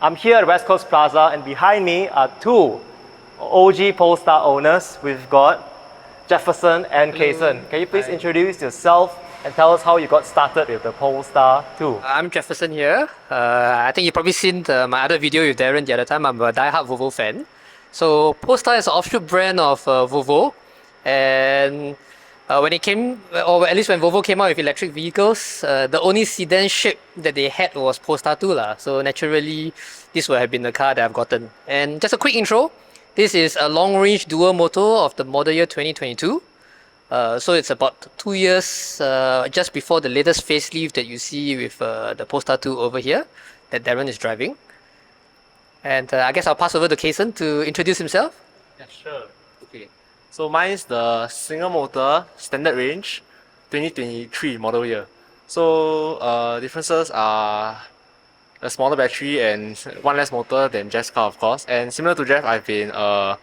I'm here at West Coast Plaza, and behind me are two OG Polestar owners. We've got Jefferson and Kason. Can you please introduce yourself and tell us how you got started with the Polestar 2? I'm Jefferson here. I think you've probably seen my other video with Daren the other time. I'm a die-hard Volvo fan. So Polestar is an offshoot brand of Volvo, and when it came, or at least when Volvo came out with electric vehicles, the only sedan shape that they had was Polestar 2 lah. So naturally, this would have been the car that I've gotten. And just a quick intro, this is a long-range dual motor of the model year 2022. So it's about 2 years just before the latest facelift that you see with the Polestar 2 over here that Daren is driving. And I guess I'll pass over to Kason to introduce himself. Yeah, sure. Okay. So mine is the single motor standard range 2023 model year. So differences are a smaller battery and one less motor than Jeff's car, of course. And similar to Jeff, I've been a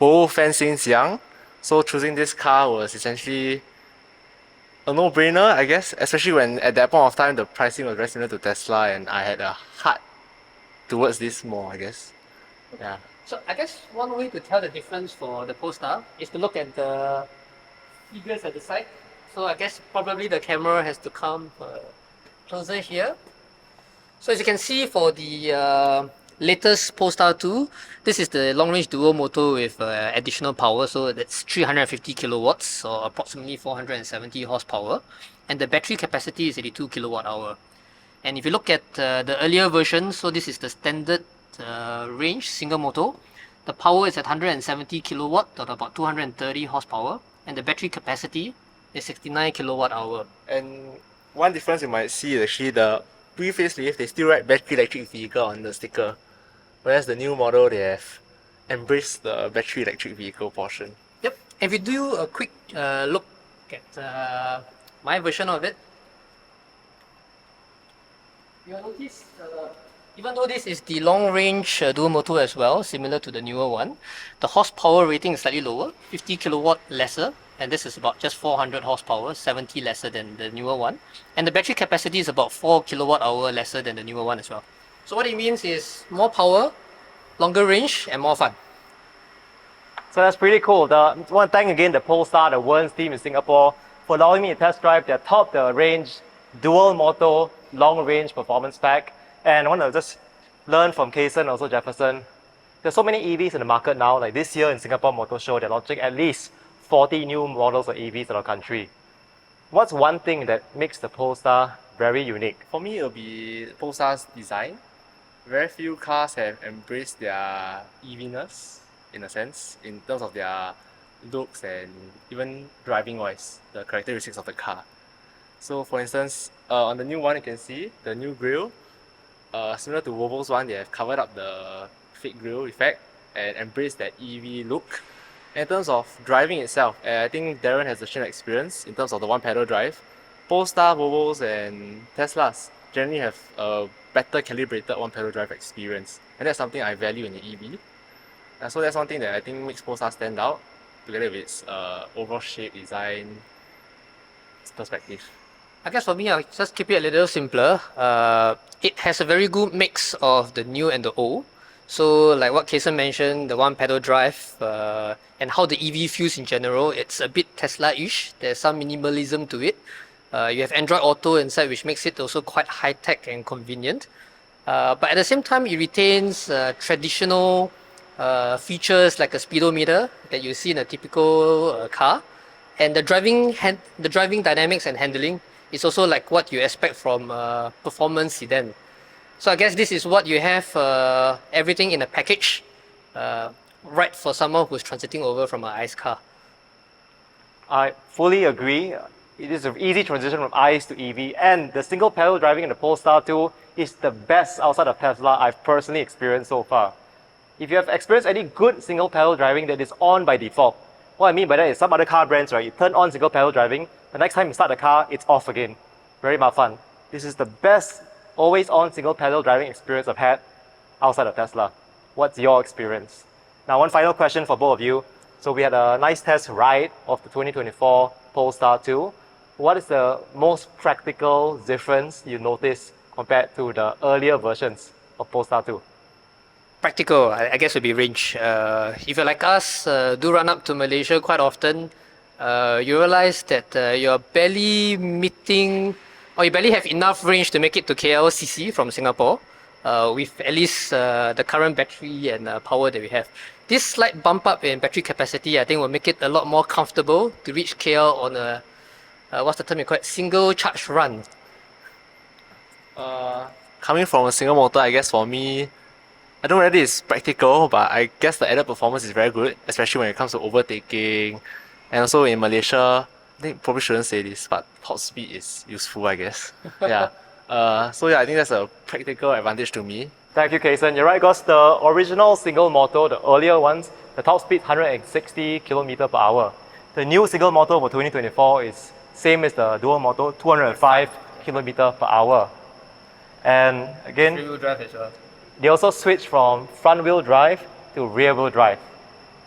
Volvo fan since young. So choosing this car was essentially a no-brainer, I guess, especially when at that point of time the pricing was very similar to Tesla and I had a heart towards this more, I guess. Yeah. So I guess one way to tell the difference for the Polestar is to look at the figures at the side. So I guess probably the camera has to come closer here. So as you can see for the latest Polestar 2, this is the long-range dual motor with additional power, so that's 350 kilowatts or approximately 470 horsepower, and the battery capacity is 82 kilowatt hour. And if you look at the earlier version, so this is the standard range single motor, the power is at 170 kilowatt or about 230 horsepower, and the battery capacity is 69 kilowatt hour. And one difference you might see is actually the pre-facelift, they still write battery electric vehicle on the sticker. Whereas the new model, they have embraced the battery electric vehicle portion. Yep. If you do a quick look at my version of it, you'll notice, even though this is the long-range dual motor as well, similar to the newer one, the horsepower rating is slightly lower, 50 kilowatt lesser, and this is about just 400 horsepower, 70 lesser than the newer one. And the battery capacity is about 4 kilowatt hour lesser than the newer one as well. So what it means is more power, longer range, and more fun. So that's pretty cool. I want to thank again the Polestar, the Wern's team in Singapore, for allowing me to test drive their top-of-the-range dual motor long-range performance pack. And I want to just learn from Kason and also Jefferson. There's so many EVs in the market now. Like this year in Singapore Motor Show, they're launching at least 40 new models of EVs in our country. What's one thing that makes the Polestar very unique? For me, it'll be Polestar's design. Very few cars have embraced their EV-ness, in a sense, in terms of their looks and even driving-wise, the characteristics of the car. So for instance, on the new one you can see the new grille, similar to Volvo's one, they have covered up the fake grille effect and embraced that EV look. In terms of driving itself, I think Daren has a shared experience in terms of the one-pedal drive. Polestar, Volvos and Teslas generally have a better calibrated one-pedal drive experience, and that's something I value in the EV. So that's one thing that I think makes Polestar stand out, together with its overall shape, design, its perspective. I guess for me, I'll just keep it a little simpler. It has a very good mix of the new and the old. So like what Kason mentioned, the one pedal drive and how the EV feels in general, it's a bit Tesla-ish. There's some minimalism to it. You have Android Auto inside, which makes it also quite high-tech and convenient. But at the same time, it retains traditional features like a speedometer that you see in a typical car. And the driving dynamics and handling is also like what you expect from a performance sedan. So I guess this is what you have, everything in a package, right for someone who's transiting over from an ICE car. I fully agree. It is an easy transition from ICE to EV, and the single pedal driving in the Polestar 2 is the best outside of Tesla I've personally experienced so far. If you have experienced any good single pedal driving that is on by default, what I mean by that is some other car brands, right? You turn on single pedal driving, the next time you start the car, it's off again. Very fun. This is the best always on single pedal driving experience I've had outside of Tesla. What's your experience? Now, one final question for both of you. So we had a nice test ride of the 2024 Polestar 2. What is the most practical difference you notice compared to the earlier versions of Polestar 2? practical, I guess, would be range. If you're like us, do run up to Malaysia quite often, you realize that you're barely meeting, or you barely have enough range to make it to KLCC from Singapore, with at least the current battery and power that we have. This slight bump up in battery capacity, I think, will make it a lot more comfortable to reach KL on a what's the term you call it? Single charge run. Coming from a single motor, I guess for me, I don't know whether it's practical, but I guess the added performance is very good, especially when it comes to overtaking. And also in Malaysia, I think probably shouldn't say this, but top speed is useful, I guess. Yeah. So yeah, I think that's a practical advantage to me. Thank you, Kason. You're right, because the original single motor, the earlier ones, the top speed 160 km per hour. The new single motor for 2024 is same as the dual motor, 205 km per hour. And again, Three-wheel drive as well. they also switched from front wheel drive to rear wheel drive.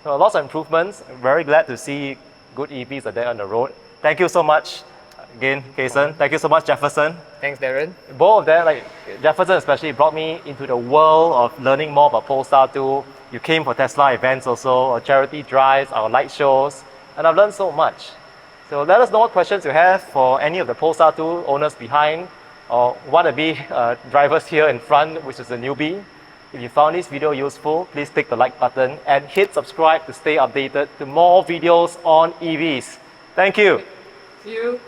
So lots of improvements. I'm very glad to see good EVs are there on the road. Thank you so much again, Kason. Thank you so much, Jefferson. Thanks, Daren. Both of them, like Jefferson especially, brought me into the world of learning more about Polestar 2. You came for Tesla events also, or charity drives, our light shows, and I've learned so much. So let us know what questions you have for any of the Polestar 2 owners behind, or wannabe drivers here in front, which is a newbie. If you found this video useful, please click the like button and hit subscribe to stay updated to more videos on EVs. Thank you. See you.